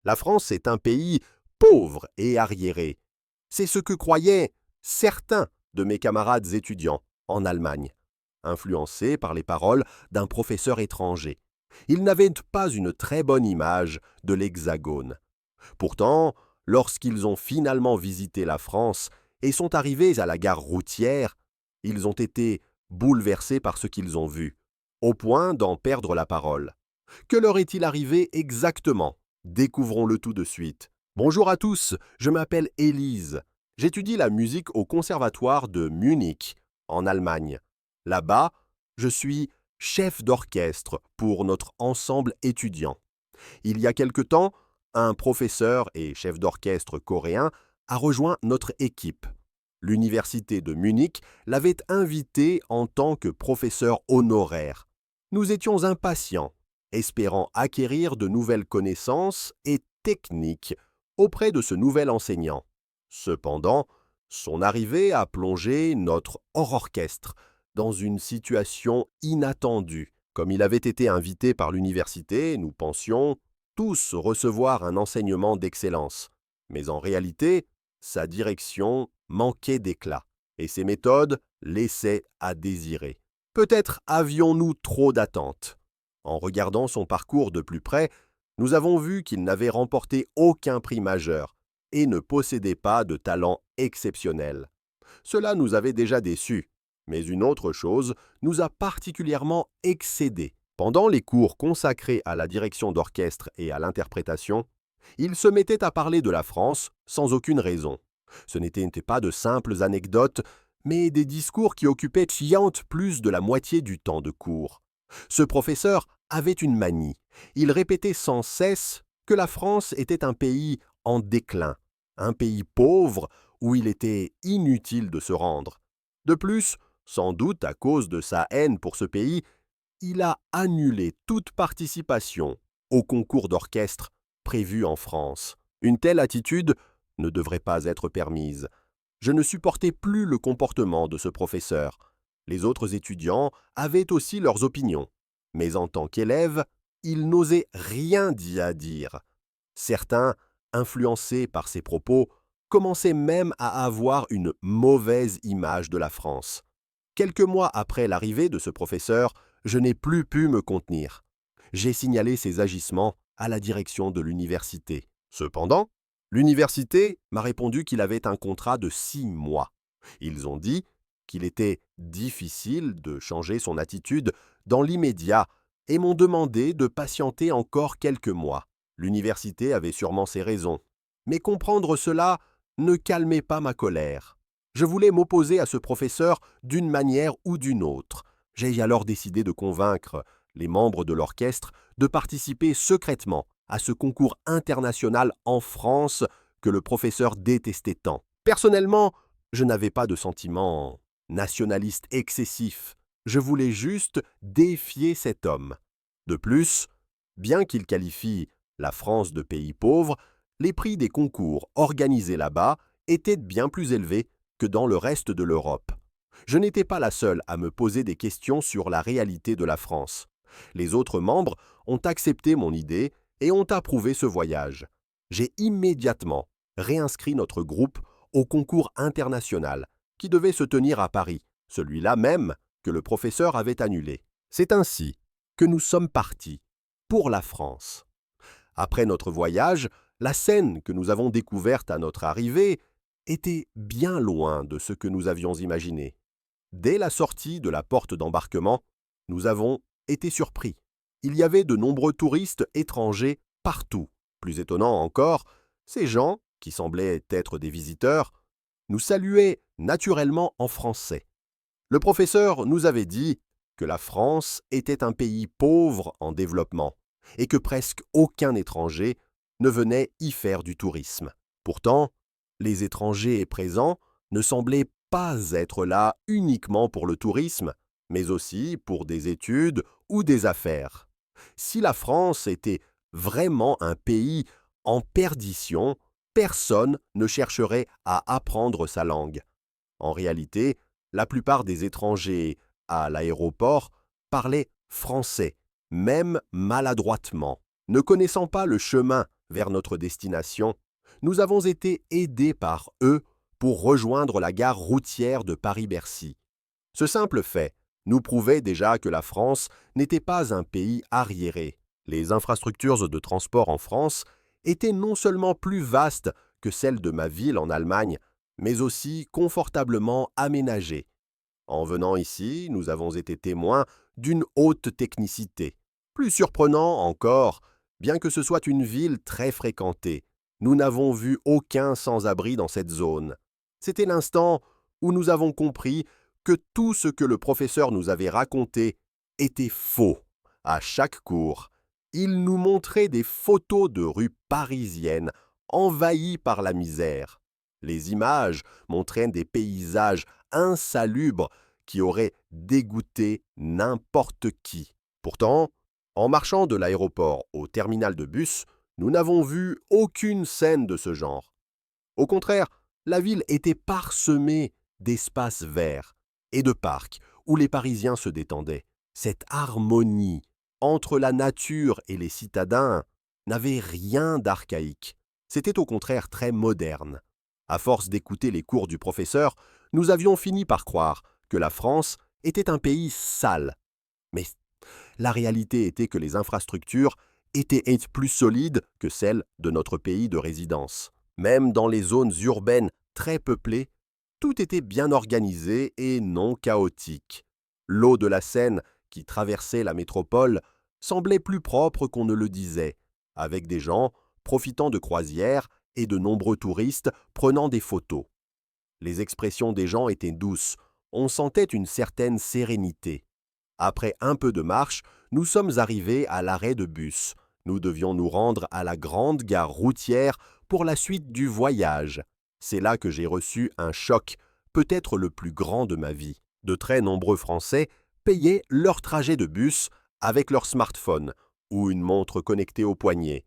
La France est un pays pauvre et arriéré. C'est ce que croyaient certains de mes camarades étudiants en Allemagne, influencés par les paroles d'un professeur étranger. Ils n'avaient pas une très bonne image de l'Hexagone. Pourtant, lorsqu'ils ont finalement visité la France et sont arrivés à la gare routière, ils ont été bouleversés par ce qu'ils ont vu, au point d'en perdre la parole. Que leur est-il arrivé exactement? Découvrons-le tout de suite. Bonjour à tous, je m'appelle Élise. J'étudie la musique au conservatoire de Munich, en Allemagne. Là-bas, je suis chef d'orchestre pour notre ensemble étudiant. Il y a quelque temps, un professeur et chef d'orchestre coréen a rejoint notre équipe. L'université de Munich l'avait invité en tant que professeur honoraire. Nous étions impatients, espérant acquérir de nouvelles connaissances et techniques auprès de ce nouvel enseignant. Cependant, son arrivée a plongé notre hors-orchestre dans une situation inattendue. Comme il avait été invité par l'université, nous pensions tous recevoir un enseignement d'excellence. Mais en réalité, sa direction manquait d'éclat et ses méthodes laissaient à désirer. Peut-être avions-nous trop d'attentes. En regardant son parcours de plus près, nous avons vu qu'il n'avait remporté aucun prix majeur et ne possédait pas de talent exceptionnel. Cela nous avait déjà déçus, mais une autre chose nous a particulièrement excédés. Pendant les cours consacrés à la direction d'orchestre et à l'interprétation, il se mettait à parler de la France sans aucune raison. Ce n'étaient pas de simples anecdotes, mais des discours qui occupaient plus de la moitié du temps de cours. Ce professeur avait une manie. Il répétait sans cesse que la France était un pays en déclin, un pays pauvre où il était inutile de se rendre. De plus, sans doute à cause de sa haine pour ce pays, il a annulé toute participation au concours d'orchestre prévu en France. Une telle attitude ne devrait pas être permise. Je ne supportais plus le comportement de ce professeur. Les autres étudiants avaient aussi leurs opinions, mais en tant qu'élèves, ils n'osaient rien dire. Certains, influencés par ses propos, commençaient même à avoir une mauvaise image de la France. Quelques mois après l'arrivée de ce professeur, je n'ai plus pu me contenir. J'ai signalé ses agissements à la direction de l'université. Cependant, l'université m'a répondu qu'il avait un contrat de 6 mois. Ils ont dit qu'il était difficile de changer son attitude dans l'immédiat et m'ont demandé de patienter encore quelques mois. L'université avait sûrement ses raisons, mais comprendre cela ne calmait pas ma colère. Je voulais m'opposer à ce professeur d'une manière ou d'une autre. J'ai alors décidé de convaincre les membres de l'orchestre de participer secrètement à ce concours international en France que le professeur détestait tant. Personnellement, je n'avais pas de sentiment nationaliste excessif. Je voulais juste défier cet homme. De plus, bien qu'il qualifie la France de pays pauvre, les prix des concours organisés là-bas étaient bien plus élevés que dans le reste de l'Europe. Je n'étais pas la seule à me poser des questions sur la réalité de la France. Les autres membres ont accepté mon idée et ont approuvé ce voyage. J'ai immédiatement réinscrit notre groupe au concours international qui devait se tenir à Paris, celui-là même que le professeur avait annulé. C'est ainsi que nous sommes partis pour la France. Après notre voyage, la scène que nous avons découverte à notre arrivée était bien loin de ce que nous avions imaginé. Dès la sortie de la porte d'embarquement, nous avons été surpris. Il y avait de nombreux touristes étrangers partout. Plus étonnant encore, ces gens, qui semblaient être des visiteurs, nous saluaient naturellement en français. Le professeur nous avait dit que la France était un pays pauvre en développement et que presque aucun étranger ne venait y faire du tourisme. Pourtant, les étrangers présents ne semblaient pas être là uniquement pour le tourisme, mais aussi pour des études ou des affaires. Si la France était vraiment un pays en perdition, personne ne chercherait à apprendre sa langue. En réalité, la plupart des étrangers à l'aéroport parlaient français, même maladroitement. Ne connaissant pas le chemin vers notre destination, nous avons été aidés par eux pour rejoindre la gare routière de Paris-Bercy. Ce simple fait nous prouvait déjà que la France n'était pas un pays arriéré. Les infrastructures de transport en France étaient non seulement plus vastes que celles de ma ville en Allemagne, mais aussi confortablement aménagées. En venant ici, nous avons été témoins d'une haute technicité. Plus surprenant encore, bien que ce soit une ville très fréquentée, nous n'avons vu aucun sans-abri dans cette zone. C'était l'instant où nous avons compris que tout ce que le professeur nous avait raconté était faux. À chaque cours, il nous montrait des photos de rues parisiennes envahies par la misère. Les images montraient des paysages insalubres qui auraient dégoûté n'importe qui. Pourtant, en marchant de l'aéroport au terminal de bus, nous n'avons vu aucune scène de ce genre. Au contraire, la ville était parsemée d'espaces verts et de parcs où les Parisiens se détendaient. Cette harmonie entre la nature et les citadins n'avait rien d'archaïque. C'était au contraire très moderne. À force d'écouter les cours du professeur, nous avions fini par croire que la France était un pays sale. Mais la réalité était que les infrastructures étaient plus solides que celles de notre pays de résidence. Même dans les zones urbaines très peuplées, tout était bien organisé et non chaotique. L'eau de la Seine, qui traversait la métropole, semblait plus propre qu'on ne le disait, avec des gens profitant de croisières et de nombreux touristes prenant des photos. Les expressions des gens étaient douces, on sentait une certaine sérénité. Après un peu de marche, nous sommes arrivés à l'arrêt de bus. Nous devions nous rendre à la grande gare routière pour la suite du voyage. C'est là que j'ai reçu un choc, peut-être le plus grand de ma vie. De très nombreux Français payaient leur trajet de bus avec leur smartphone ou une montre connectée au poignet.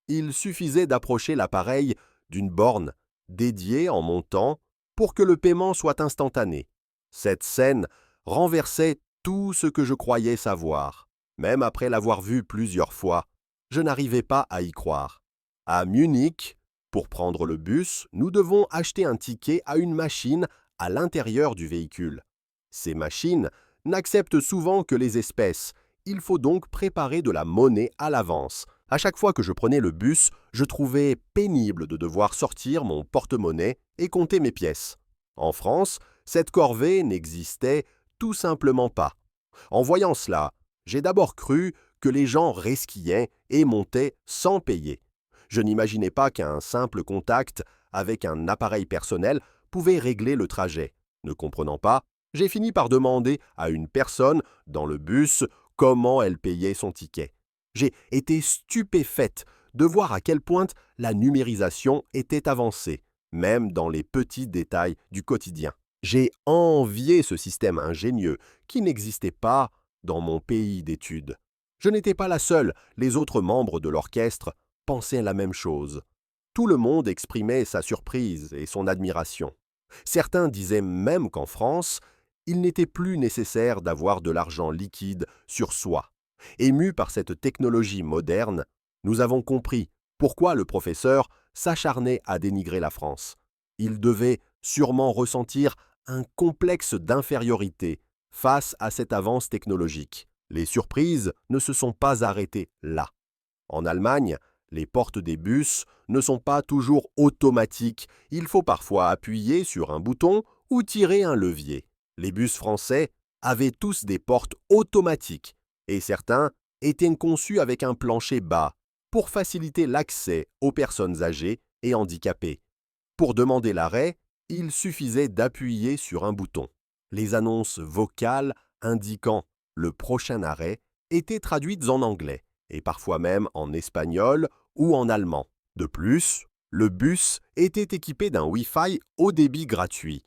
Il suffisait d'approcher l'appareil d'une borne dédiée en montant pour que le paiement soit instantané. Cette scène renversait tout ce que je croyais savoir. Même après l'avoir vu plusieurs fois, je n'arrivais pas à y croire. À Munich, pour prendre le bus, nous devons acheter un ticket à une machine à l'intérieur du véhicule. Ces machines n'acceptent souvent que les espèces. Il faut donc préparer de la monnaie à l'avance. À chaque fois que je prenais le bus, je trouvais pénible de devoir sortir mon porte-monnaie et compter mes pièces. En France, cette corvée n'existait tout simplement pas. En voyant cela, j'ai d'abord cru que les gens resquillaient et montaient sans payer. Je n'imaginais pas qu'un simple contact avec un appareil personnel pouvait régler le trajet. Ne comprenant pas, j'ai fini par demander à une personne dans le bus comment elle payait son ticket. J'ai été stupéfaite de voir à quel point la numérisation était avancée, même dans les petits détails du quotidien. J'ai envié ce système ingénieux qui n'existait pas dans mon pays d'études. Je n'étais pas la seule, les autres membres de l'orchestre pensaient la même chose. Tout le monde exprimait sa surprise et son admiration. Certains disaient même qu'en France, il n'était plus nécessaire d'avoir de l'argent liquide sur soi. Émus par cette technologie moderne, nous avons compris pourquoi le professeur s'acharnait à dénigrer la France. Il devait sûrement ressentir un complexe d'infériorité face à cette avance technologique. Les surprises ne se sont pas arrêtées là. En Allemagne, les portes des bus ne sont pas toujours automatiques. Il faut parfois appuyer sur un bouton ou tirer un levier. Les bus français avaient tous des portes automatiques et certains étaient conçus avec un plancher bas pour faciliter l'accès aux personnes âgées et handicapées. Pour demander l'arrêt, il suffisait d'appuyer sur un bouton. Les annonces vocales indiquant le prochain arrêt étaient traduites en anglais et parfois même en espagnol ou en allemand. De plus, le bus était équipé d'un Wi-Fi haut débit gratuit.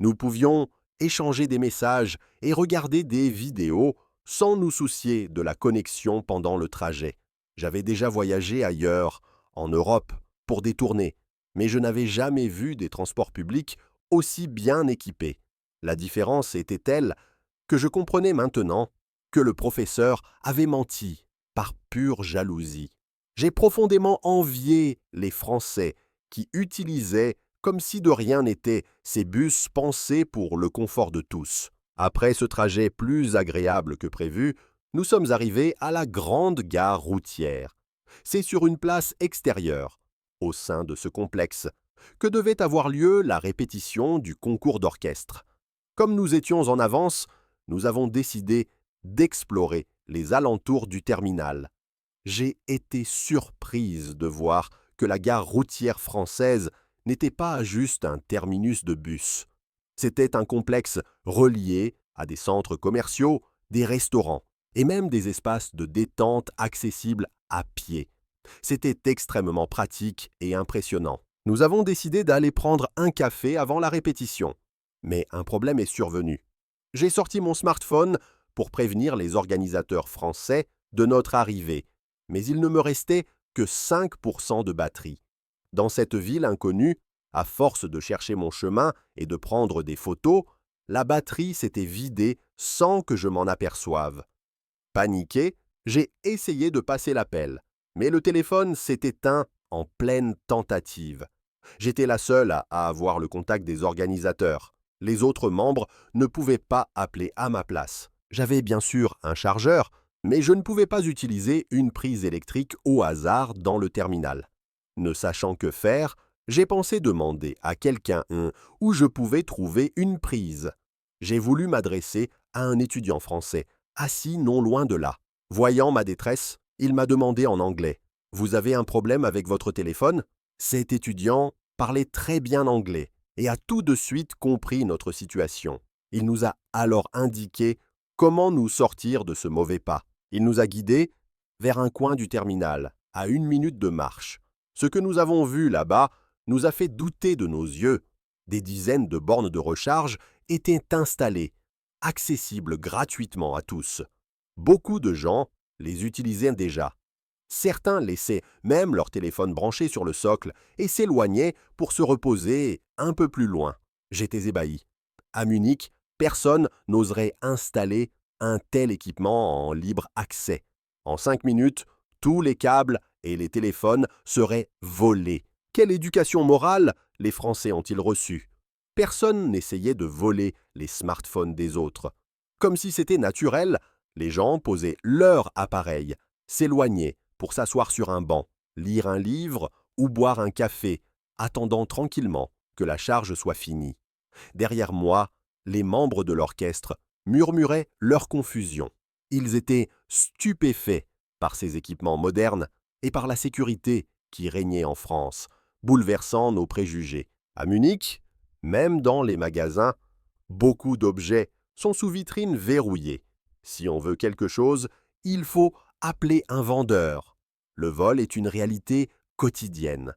Nous pouvions échanger des messages et regarder des vidéos sans nous soucier de la connexion pendant le trajet. J'avais déjà voyagé ailleurs, en Europe, pour des tournées, mais je n'avais jamais vu des transports publics aussi bien équipés. La différence était telle que je comprenais maintenant que le professeur avait menti par pure jalousie. J'ai profondément envié les Français qui utilisaient, comme si de rien n'était, ces bus pensés pour le confort de tous. Après ce trajet plus agréable que prévu, nous sommes arrivés à la grande gare routière. C'est sur une place extérieure, au sein de ce complexe, que devait avoir lieu la répétition du concours d'orchestre. Comme nous étions en avance, nous avons décidé d'explorer les alentours du terminal. J'ai été surprise de voir que la gare routière française n'était pas juste un terminus de bus. C'était un complexe relié à des centres commerciaux, des restaurants et même des espaces de détente accessibles à pied. C'était extrêmement pratique et impressionnant. Nous avons décidé d'aller prendre un café avant la répétition. Mais un problème est survenu. J'ai sorti mon smartphone pour prévenir les organisateurs français de notre arrivée, mais il ne me restait que 5% de batterie. Dans cette ville inconnue, à force de chercher mon chemin et de prendre des photos, la batterie s'était vidée sans que je m'en aperçoive. Paniqué, j'ai essayé de passer l'appel, mais le téléphone s'est éteint en pleine tentative. J'étais la seule à avoir le contact des organisateurs. Les autres membres ne pouvaient pas appeler à ma place. J'avais bien sûr un chargeur, mais je ne pouvais pas utiliser une prise électrique au hasard dans le terminal. Ne sachant que faire, j'ai pensé demander à quelqu'un où je pouvais trouver une prise. J'ai voulu m'adresser à un étudiant français, assis non loin de là. Voyant ma détresse, il m'a demandé en anglais « Vous avez un problème avec votre téléphone ?» Cet étudiant parlait très bien anglais et a tout de suite compris notre situation. Il nous a alors indiqué comment nous sortir de ce mauvais pas. Il nous a guidés vers un coin du terminal, à 1 minute de marche. Ce que nous avons vu là-bas nous a fait douter de nos yeux. Des dizaines de bornes de recharge étaient installées, accessibles gratuitement à tous. Beaucoup de gens les utilisaient déjà. Certains laissaient même leur téléphone branché sur le socle et s'éloignaient pour se reposer un peu plus loin. J'étais ébahi. À Munich, personne n'oserait installer un tel équipement en libre accès. En 5 minutes, tous les câbles et les téléphones seraient volés. Quelle éducation morale les Français ont-ils reçue? Personne n'essayait de voler les smartphones des autres. Comme si c'était naturel, les gens posaient leur appareil, s'éloignaient pour s'asseoir sur un banc, lire un livre ou boire un café, attendant tranquillement que la charge soit finie. Derrière moi, les membres de l'orchestre murmuraient leur confusion. Ils étaient stupéfaits par ces équipements modernes et par la sécurité qui régnait en France, bouleversant nos préjugés. À Munich, même dans les magasins, beaucoup d'objets sont sous vitrine verrouillée. Si on veut quelque chose, il faut appeler un vendeur. Le vol est une réalité quotidienne.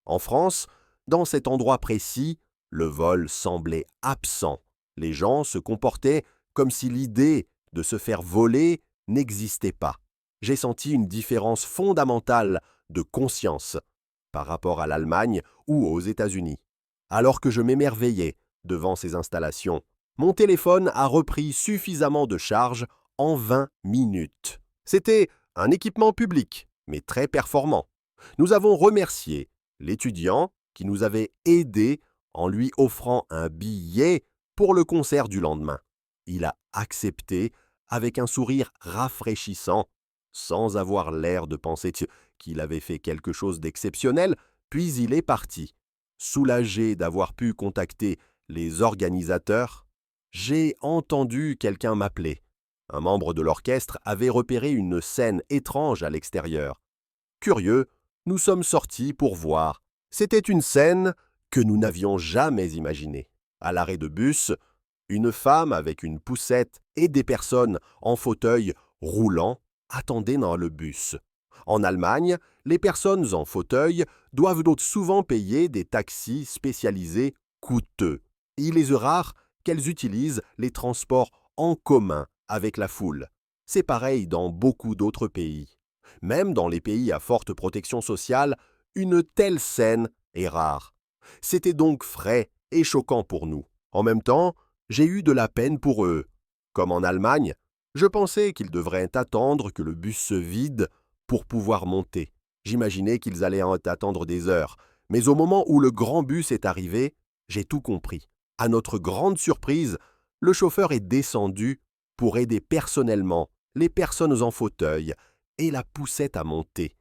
En France, dans cet endroit précis, le vol semblait absent. Les gens se comportaient comme si l'idée de se faire voler n'existait pas. J'ai senti une différence fondamentale de conscience par rapport à l'Allemagne ou aux États-Unis. Alors que je m'émerveillais devant ces installations, mon téléphone a repris suffisamment de charge en 20 minutes. C'était un équipement public, mais très performant. Nous avons remercié l'étudiant qui nous avait aidés en lui offrant un billet pour le concert du lendemain. Il a accepté avec un sourire rafraîchissant, sans avoir l'air de penser qu'il avait fait quelque chose d'exceptionnel, puis il est parti. Soulagé d'avoir pu contacter les organisateurs, j'ai entendu quelqu'un m'appeler. Un membre de l'orchestre avait repéré une scène étrange à l'extérieur. Curieux, nous sommes sortis pour voir. C'était une scène que nous n'avions jamais imaginée. À l'arrêt de bus, une femme avec une poussette et des personnes en fauteuil roulant attendaient dans le bus. En Allemagne, les personnes en fauteuil doivent donc souvent payer des taxis spécialisés coûteux. Il est rare qu'elles utilisent les transports en commun avec la foule. C'est pareil dans beaucoup d'autres pays. Même dans les pays à forte protection sociale, une telle scène est rare. C'était donc frais et choquant pour nous. En même temps, j'ai eu de la peine pour eux. Comme en Allemagne, je pensais qu'ils devraient attendre que le bus se vide pour pouvoir monter. J'imaginais qu'ils allaient attendre des heures, mais au moment où le grand bus est arrivé, j'ai tout compris. À notre grande surprise, le chauffeur est descendu pour aider personnellement les personnes en fauteuil et la poussait à monter.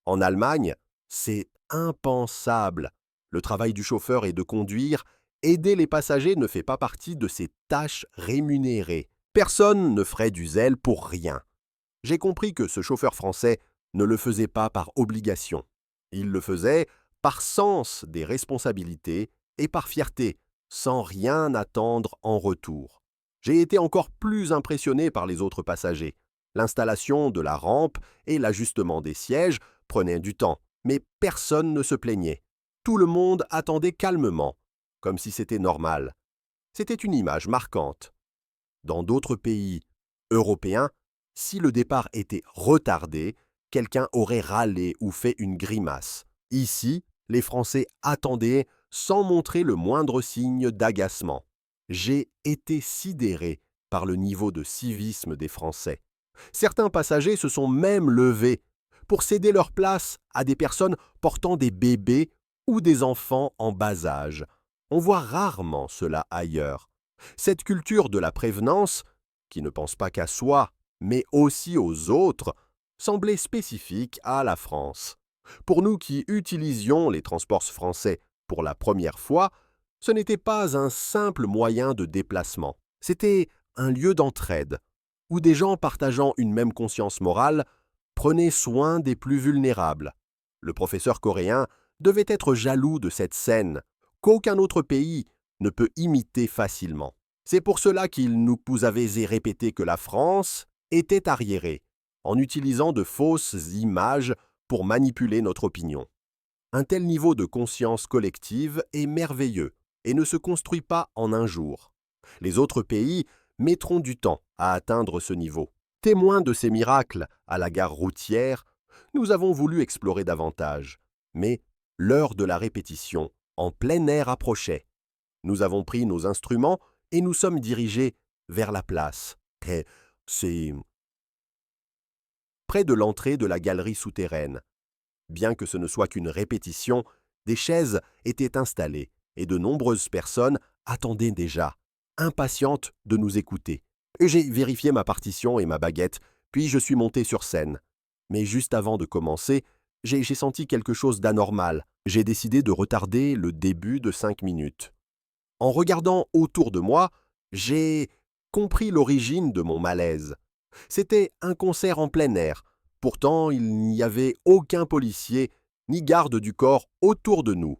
En Allemagne, c'est impensable. Le travail du chauffeur est de conduire. Aider les passagers ne fait pas partie de ses tâches rémunérées. Personne ne ferait du zèle pour rien. J'ai compris que ce chauffeur français ne le faisait pas par obligation. Il le faisait par sens des responsabilités et par fierté, sans rien attendre en retour. J'ai été encore plus impressionné par les autres passagers. L'installation de la rampe et l'ajustement des sièges prenaient du temps, mais personne ne se plaignait. Tout le monde attendait calmement, comme si c'était normal. C'était une image marquante. Dans d'autres pays européens, si le départ était retardé, quelqu'un aurait râlé ou fait une grimace. Ici, les Français attendaient sans montrer le moindre signe d'agacement. J'ai été sidéré par le niveau de civisme des Français. Certains passagers se sont même levés pour céder leur place à des personnes portant des bébés ou des enfants en bas âge. On voit rarement cela ailleurs. Cette culture de la prévenance, qui ne pense pas qu'à soi, mais aussi aux autres, semblait spécifique à la France. Pour nous qui utilisions les transports français pour la première fois, ce n'était pas un simple moyen de déplacement. C'était un lieu d'entraide, où des gens partageant une même conscience morale prenaient soin des plus vulnérables. Le professeur coréen devait être jaloux de cette scène, qu'aucun autre pays ne peut imiter facilement. C'est pour cela qu'il nous avait répété que la France était arriérée, en utilisant de fausses images pour manipuler notre opinion. Un tel niveau de conscience collective est merveilleux et ne se construit pas en un jour. Les autres pays mettront du temps à atteindre ce niveau. Témoins de ces miracles à la gare routière, nous avons voulu explorer davantage, mais l'heure de la répétition en plein air approchait. Nous avons pris nos instruments et nous sommes dirigés vers la place. C'est près de l'entrée de la galerie souterraine. Bien que ce ne soit qu'une répétition, des chaises étaient installées et de nombreuses personnes attendaient déjà, impatientes de nous écouter. Et j'ai vérifié ma partition et ma baguette, puis je suis monté sur scène. Mais juste avant de commencer, j'ai senti quelque chose d'anormal. J'ai décidé de retarder le début de 5 minutes. En regardant autour de moi, j'ai compris l'origine de mon malaise. C'était un concert en plein air. Pourtant, il n'y avait aucun policier ni garde du corps autour de nous.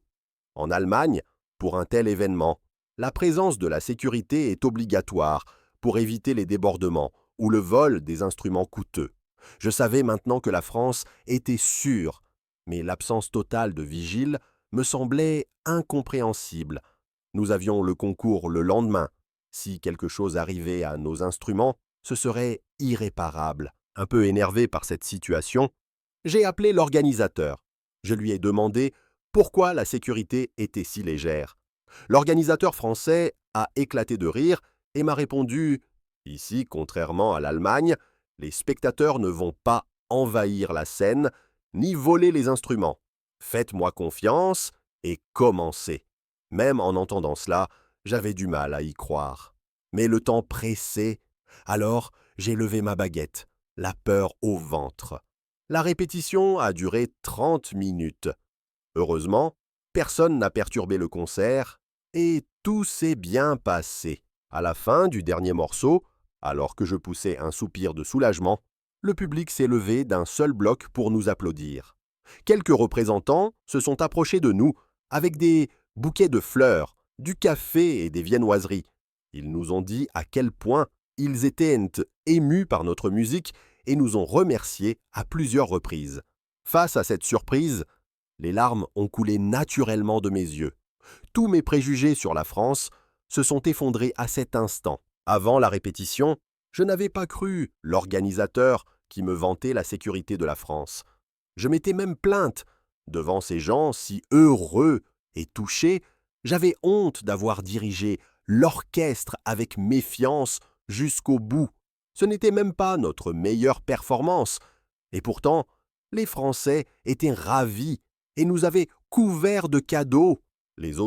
En Allemagne, pour un tel événement, la présence de la sécurité est obligatoire pour éviter les débordements ou le vol des instruments coûteux. Je savais maintenant que la France était sûre, mais l'absence totale de vigiles me semblait incompréhensible. Nous avions le concours le lendemain. Si quelque chose arrivait à nos instruments, ce serait irréparable. Un peu énervé par cette situation, j'ai appelé l'organisateur. Je lui ai demandé pourquoi la sécurité était si légère. L'organisateur français a éclaté de rire et m'a répondu « Ici, contrairement à l'Allemagne, les spectateurs ne vont pas envahir la scène ni voler les instruments. Faites-moi confiance et commencez. » Même en entendant cela, j'avais du mal à y croire. Mais le temps pressait, alors j'ai levé ma baguette, la peur au ventre. La répétition a duré 30 minutes. Heureusement, personne n'a perturbé le concert et tout s'est bien passé. À la fin du dernier morceau, alors que je poussais un soupir de soulagement, le public s'est levé d'un seul bloc pour nous applaudir. Quelques représentants se sont approchés de nous avec des bouquets de fleurs, du café et des viennoiseries. Ils nous ont dit à quel point ils étaient émus par notre musique et nous ont remerciés à plusieurs reprises. Face à cette surprise, les larmes ont coulé naturellement de mes yeux. Tous mes préjugés sur la France se sont effondrés à cet instant. Avant la répétition, je n'avais pas cru l'organisateur qui me vantait la sécurité de la France. Je m'étais même plainte. Devant ces gens si heureux et touchés, j'avais honte d'avoir dirigé l'orchestre avec méfiance jusqu'au bout. Ce n'était même pas notre meilleure performance. Et pourtant, Les Français étaient ravis et nous avaient couverts de cadeaux. Les